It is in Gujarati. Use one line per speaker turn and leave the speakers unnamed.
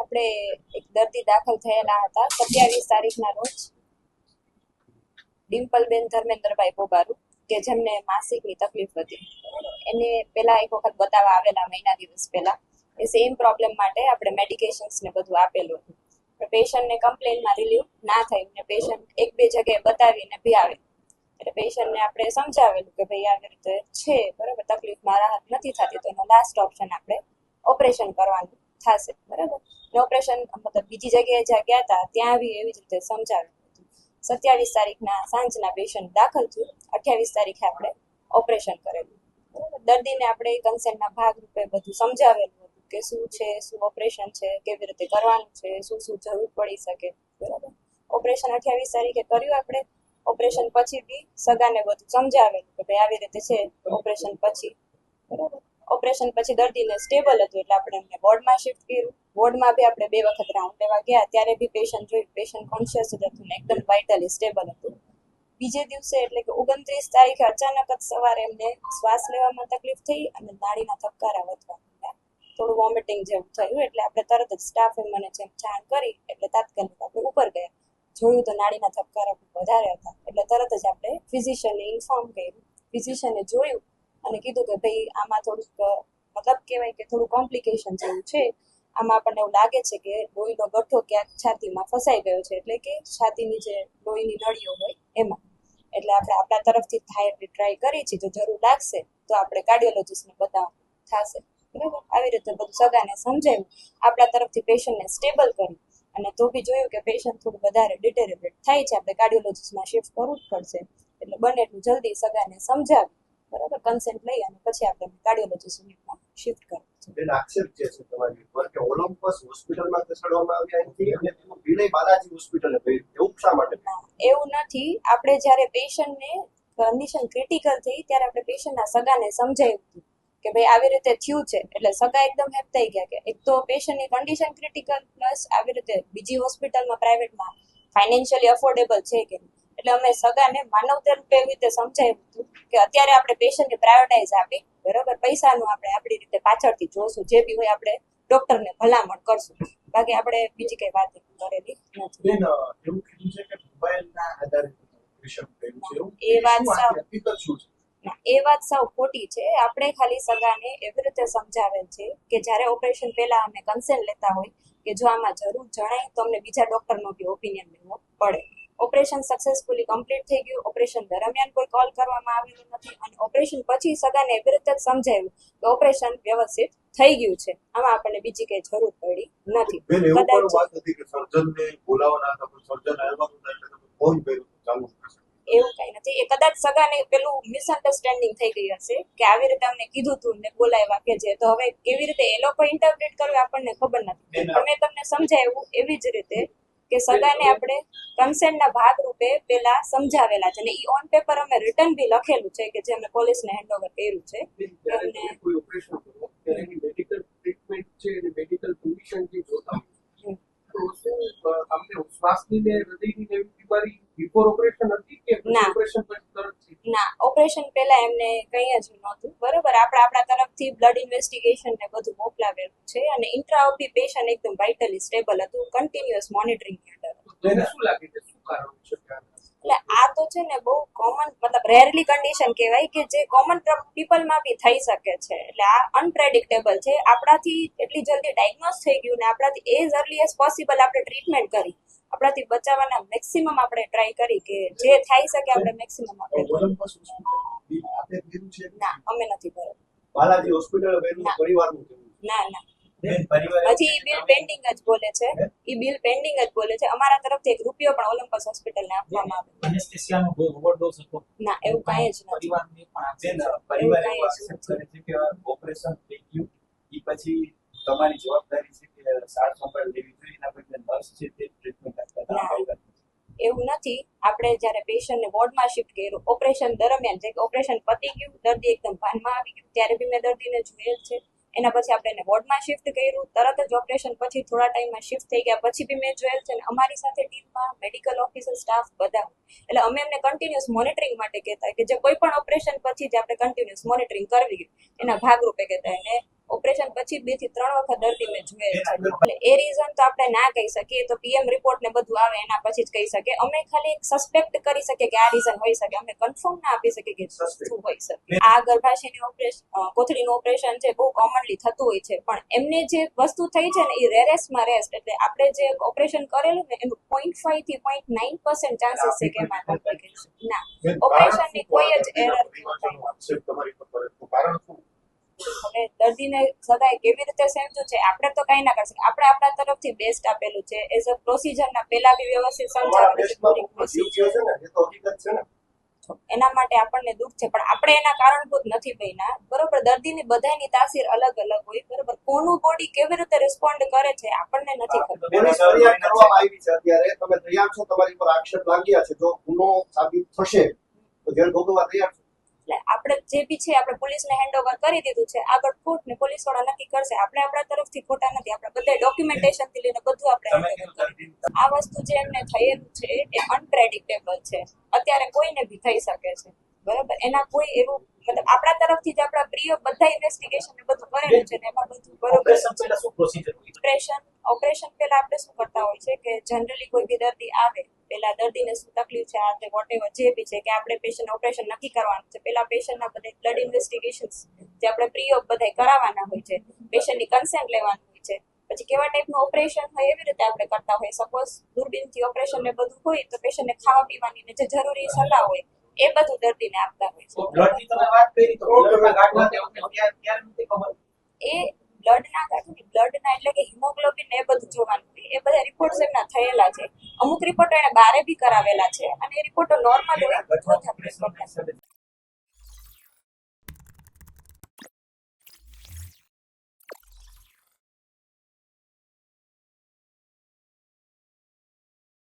આપણે એક દર્દી દાખલ થયેલા હતા 27 તારીખના રોજ ડિમ્પલબેન ધર્મેન્દ્રભાઈ બોબારુ કે જેમને માસિકની તકલીફ હતી. એને પહેલા એક વખત બતાવવા આવેલા મહિના દિવસ પહેલા. એ સેમ પ્રોબ્લેમ માટે આપણે મેડિકેશન્સ ને બધું આપેલું હતું. પેશન્ટને કમ્પ્લેનમાં રિલીવ ના થયું ને પેશન્ટ એક બે જગ્યાએ બતાવીને બી આવે. એટલે પેશન્ટને આપણે સમજાવેલું કે ભાઈ આવી રીતે છે બરાબર, તકલીફમાં રાહત નથી થતી તો એનો લાસ્ટ ઓપ્શન આપણે ઓપરેશન કરવાનું થશે બરાબર. ને ઓપરેશન મતલબ બીજી જગ્યાએ જ્યાં ગયા હતા ત્યાં બી એવી જ રીતે સમજાવ્યું હતું. 27 તારીખના સાંજના પેશન્ટ દાખલ થયું, 28 તારીખે આપણે ઓપરેશન કરેલું બરાબર. દર્દીને આપણે કન્સેન્ટના ભાગરૂપે બધું સમજાવેલું હતું કે શું છે, શું ઓપરેશન છે, કેવી રીતે કરવાનું છે, શું શું જરૂર પડી શકે બરાબર. ઓપરેશન 28 તારીખે કર્યું આપણે. ઓપરેશન પછી બી સગાને બધું સમજાવેલું કે ભાઈ આવી રીતે છે ઓપરેશન પછી બરાબર. ઓપરેશન પછી દર્દીને સ્ટેબલ હતું એટલે આપણે એમને વોર્ડમાં શિફ્ટ કર્યું. વોર્ડમાં બી આપણે 2 વખત રાઉન્ડ લેવા ગયા ત્યારે બી પેશન્ટ જોયું, પેશન્ટ કોન્શિયસ જ હતું ને એકદમ વાઇટલી સ્ટેબલ હતું. બીજે દિવસે એટલે કે 29 તારીખે અચાનક જ સવારે એમને શ્વાસ લેવામાં તકલીફ થઈ અને નાડીના ધબકારા વધવા માંડ્યા, થોડું વોમિટિંગ જેવું થયું. એટલે આપણે તરત જ સ્ટાફે મને જેમ જાણ કરી એટલે તાત્કાલિક આપણે ઉપર ગયા. જોયું તો નાડીના ધબકારા ખૂબ વધારે હતા એટલે તરત જ આપણે ફિઝિશિયનને ઇન્ફોર્મ કર્યું. ફિઝિશિયને જોયું અને કીધું કે ભાઈ આમાં થોડુંક મતલબ કહેવાય કે થોડું કોમ્પ્લિકેશન જેવું છે. આમાં આપણને એવું લાગે છે કે લોહીનો ગઠ્ઠો ક્યાંક છાતીમાં ફસાઈ ગયો છે, એટલે કે છાતીની જે લોહીની નળીઓ હોય એમાં. એટલે આપણે આપણા તરફથી થાય એટલી ટ્રાય કરી છે. જો જરૂર લાગશે તો આપણે કાર્ડિયોલોજિસ્ટને બતાવવાનું થશે બરાબર. આવી રીતે બધું સગાને સમજાવ્યું, આપણા તરફથી પેશન્ટને સ્ટેબલ કર્યું અને તો બી જોયું કે પેશન્ટ થોડું વધારે ડિટેરેટેડ થાય છે, આપણે કાર્ડિયોલોજિસ્ટમાં શિફ્ટ કરવું જ પડશે. એટલે બને એટલું જલ્દી સગાને સમજાવી બરાબર, કન્સેન્ટ લઈ અને પછી આપણે કાર્ડિયોલોજિસ્ટ યુનિટમાં શિફ્ટ કરવું છે.
બેન આક્ષેપ જે છે તમારી ઉપર કે ઓલિમ્પસ હોસ્પિટલમાં ખસેડવામાં આવ્યા નથી અને તેનું વિલય બાલાજી હોસ્પિટલે કર્યું, એવું શા માટે?
એવું નથી. આપણે જ્યારે પેશન્ટને કન્ડિશન ક્રિટિકલ થઈ ત્યારે આપણે પેશન્ટના સગાને સમજાવ્યું હતું કે ભાઈ આવી રીતે થયું છે. એટલે સગા એકદમ હેપ થઈ ગયા કે એક તો પેશન્ટની કન્ડિશન ક્રિટિકલ પ્લસ આવી રીતે બીજી હોસ્પિટલમાં પ્રાઇવેટમાં ફાઇનાન્શિયલી અફોર્ડેબલ છે કે નહીં. એટલે અમે સગાને માનવતા રૂપે એવી રીતે સમજાવ્યું હતું કે અત્યારે આપણે પેશન્ટને પ્રાયોરિટાઇઝ આપી બરાબર, પૈસાનું આપણે આપણી રીતે પાછળથી જોશું, જે બી હોય આપણે ડોક્ટરને ભલામણ કરશું, બાકી આપણે બીજી કઈ વાત કરેલી નથી.
બેન એવું કીધું છે કે મોબાઈલના આધારે ઓપરેશન કર્યું છે, એવું
એ વાત સાવ
હકીકત શું છે?
એ વાત સાવ ખોટી છે. આપણે ખાલી સગાને એવી રીતે સમજાવેલ છે કે જ્યારે ઓપરેશન પહેલા અમે કન્સેન્ટ લેતા હોય કે જો આમાં જરૂર જણાય તો અમને બીજા ડોક્ટરનો બી ઓપિનિયન લેવો પડે. ઓપરેશન સક્સેસફુલી કમ્પ્લીટ થઈ ગયું. ઓપરેશન દરમિયાન કોઈ કોલ કરવામાં આવેલું નથી અને ઓપરેશન પછી સગાને એવી રીતે જ સમજાવ્યું કે ઓપરેશન વ્યવસ્થિત થઈ ગયું છે, આમાં આપણને બીજી કઈ જરૂર પડી નથી.
બેન એવું પણ વાત હતી કે સર્જનને બોલાવવાના હતા પણ સર્જન આવ્યા નહોતા એટલે તમે ફોન કર્યો ચાલુ કરશે.
એવું કઈ નથી. એ કદાચ સગાને પેલું મિસઅન્ડરસ્ટેન્ડિંગ થઈ ગઈ હશે કે આવી રીતે અમને કીધું તું ને બોલાવ્યા કે જે, તો હવે કેવી રીતે એ લોકો ઇન્ટરપ્રેટ કરવું આપણને ખબર નથી. પણ મેં તમને સમજાવ્યું એવી જ રીતે કે સગાને આપણે કન્સેન્ટના ભાગરૂપે પેલા સમજાવેલા છે અને ઈ ઓન પેપર અમે રિટર્ન બી લખેલું છે કે જે અમે પોલીસને હેન્ડઓવર કર્યું છે. અને
કોઈ ઓપરેશન કરો ત્યારે એની મેડિકલ ટ્રીટમેન્ટ છે અને મેડિકલ કન્ડિશન જે જોતા તો શું તમને શ્વાસની ને હૃદયની એવી બીમારી બિફોર ઓપરેશન હતી કે ઓપરેશન પછી તરત?
ના, ઓપરેશન પહેલા એમને કંઈ જ નહોતું બરોબર. આપણા તરફથી બ્લડ ઇન્વેસ્ટિગેશન ને બધું મોકલાવેલું છે અને ઇન્ટ્રાઓપી પેશન્ટ એકદમ વાઇટલી સ્ટેબલ હતું, કન્ટિન્યુઅસ મોનિટરિંગ હેઠળ.
તેને શું લાગે છે શું કારણ છે?
એટલે આ તો છે ને બહુ કોમન મતલબ રેરલી કન્ડિશન કહેવાય કે જે કોમન પીપલમાં બી થઈ શકે છે. એટલે આ અનપ્રેડિક્ટેબલ છે. આપણાથી એટલી જલ્દી ડાયગ્નોઝ થઈ ગયું ને આપણાથી એઝ અર્લી એઝ પોસિબલ આપણે ટ્રીટમેન્ટ કરી, આપણાથી બચાવવાના મેક્સિમમ આપણે ટ્રાય કરી કે જે થઈ શકે આપણે મેક્સિમમ આપણે ના અમે નથી ભરેલું.
બાલાજી હોસ્પિટલ પરિવારનું
ના ના હજી બિલ પેન્ડિંગ જ બોલે છે. ઈ બિલ પેન્ડિંગ જ બોલે છે. અમારા તરફથી 1 રૂપિયો પણ ઓલિમ્પસ હોસ્પિટલને આપવામાં આવે
એનેસ્થેસિયાનો ઓવરડોઝ હતો
ના, એવું કાંઈ જ નથી.
પરિવારને પણ
પરિવારે
એક્સેપ્ટ કરે છે કે ઓપરેશન થઈ ગયું એ પછી તમારી જવાબદારી છે કે સાર સંભાળ લેવી જોઈએ, એના બદલે નર્સ છે તે ટ્રીટમેન્ટ આપતા.
એવું નથી. આપણે જ્યારે પેશન્ટને વોર્ડમાં શિફ્ટ કર્યું ઓપરેશન દરમિયાન, જે ઓપરેશન પતી ગયું દર્દી એકદમ ભાનમાં આવી ગયું ત્યારે બી મેં દર્દીને જોયેલ છે. એના પછી આપણે એને વોર્ડમાં શિફ્ટ કર્યું, તરત જ ઓપરેશન પછી થોડા ટાઈમમાં શિફ્ટ થઈ ગયા પછી બી મેં જોયેલ છે. અમારી સાથે ટીમમાં મેડિકલ ઓફિસર સ્ટાફ બધા, એટલે અમે એમને કન્ટિન્યુઅસ મોનિટરિંગ માટે કહેતા કે જે કોઈ પણ ઓપરેશન પછી જ આપણે કન્ટિન્યુઅસ મોનિટરિંગ કરવી એના ભાગરૂપે કહેતા. એને ઓપરેશન પછી 2 થી 3 વખત દર્દી મેં જોયેલ છે. એટલે એ રીઝન તો આપણે ના કહી શકીએ, તો પીએમ રિપોર્ટ ને બધું આવે એના પછી જ કહી શકીએ. અમે ખાલી એક સસ્પેક્ટ કરી શકીએ કે આ રીઝન હોઈ શકે, અમે કન્ફર્મ ના આપી શકીએ કે શું હોઈ શકે. આ ગર્ભાશયની ઓપરેશન, કોથળીનું ઓપરેશન છે બહુ કોમનલી થતું હોય છે, પણ એમને જે વસ્તુ થઈ છે ને એ રેરેસ્ટમાં રેસ્ટ, એટલે આપણે જે ઓપરેશન કરેલું ને એનું 0.5 થી 0.9% ચાન્સીસ છે કે એમાં કોમ્પ્લિકેશન ના, ઓપરેશનની કોઈ જ એરર હવે દર્દીને સદાય કેવી રીતે સમજવું છે, આપણે તો કઈ ના કરી શકીએ. આપણે આપણા તરફથી બેસ્ટ આપેલું છે એઝ અ પ્રોસિજરના પહેલા બી વ્યવસ્થિત સમજાવેલું, એના માટે આપણને દુઃખ છે, પણ આપણે એના કારણભૂત નથી બન્યા. બરોબર, દર્દીની બધાની તાસીર અલગ અલગ હોય. બરોબર, કોનું બોડી કેવી રીતે રિસ્પોન્ડ કરે છે આપણને નથી ખબર.
ફરિયાદ કરવામાં આવી છે, અત્યારે તમે તૈયાર છો? તમારી પર આક્ષેપ લાગ્યા છે, જો ગુનો સાબિત થશે તો જેલ ભોગવવા તૈયાર છો?
એટલે આપણે જે બી છે આપણે પોલીસને હેન્ડઓવર કરી દીધું છે, આગળ કોર્ટ ને પોલીસ વાળા નક્કી કરશે. આપણે આપણા તરફથી ખોટા નથી, આપણે બધા ડોક્યુમેન્ટેશન થી લઈને બધું આપણે હેન્ડઓવર કરી. આ વસ્તુ જે એમને થયેલું છે એ અનપ્રેડિક્ટેબલ છે, અત્યારે કોઈને બી થઈ શકે છે. બરાબર, એના કોઈ એવું મતલબ આપણા તરફથી જ આપણા પ્રિય બધા ઇન્વેસ્ટિગેશન ને બધું કરેલું છે ને એમાં બધું બરોબર. ઓપરેશન પહેલા આપણે શું કરતા હોય છે કે જનરલી કોઈ બી દર્દી આવે પહેલા દર્દીને શું તકલીફ છે, આ વોટેવર જે બી છે કે આપણે પેશન્ટ ઓપરેશન નક્કી કરવાનું છે, પહેલા પેશન્ટના બધા બ્લડ ઇન્વેસ્ટિગેશન્સ જે આપણે પ્રી ઓપ બધા કરાવવાના હોય છે, પેશન્ટની કન્સેન્ટ લેવાનું હોય છે, પછી કેવા ટાઈપનું ઓપરેશન હોય એવી રીતે આપણે કરતા હોય. સપોઝ દૂરબીનથી ઓપરેશન ને બધું હોય તો પેશન્ટને ખાવા પીવાની ને જે જરૂરી સલાહ હોય એ બધું દર્દીને આપતા હોય છે.
બ્લડની તમે વાત કરી તો બ્લડના ગાંઠમાં ત્યારે નથી ખબર
એ બ્લડના ગાંઠની બ્લડના એટલે કે હિમોગ્લોબિન એ બધું જોવાનું હોય, એ બધા રિપોર્ટ્સ એમના થયેલા છે. અમુક રિપોર્ટો એને બારે બી કરાવેલા છે અને એ રિપોર્ટો નોર્મલ હોય.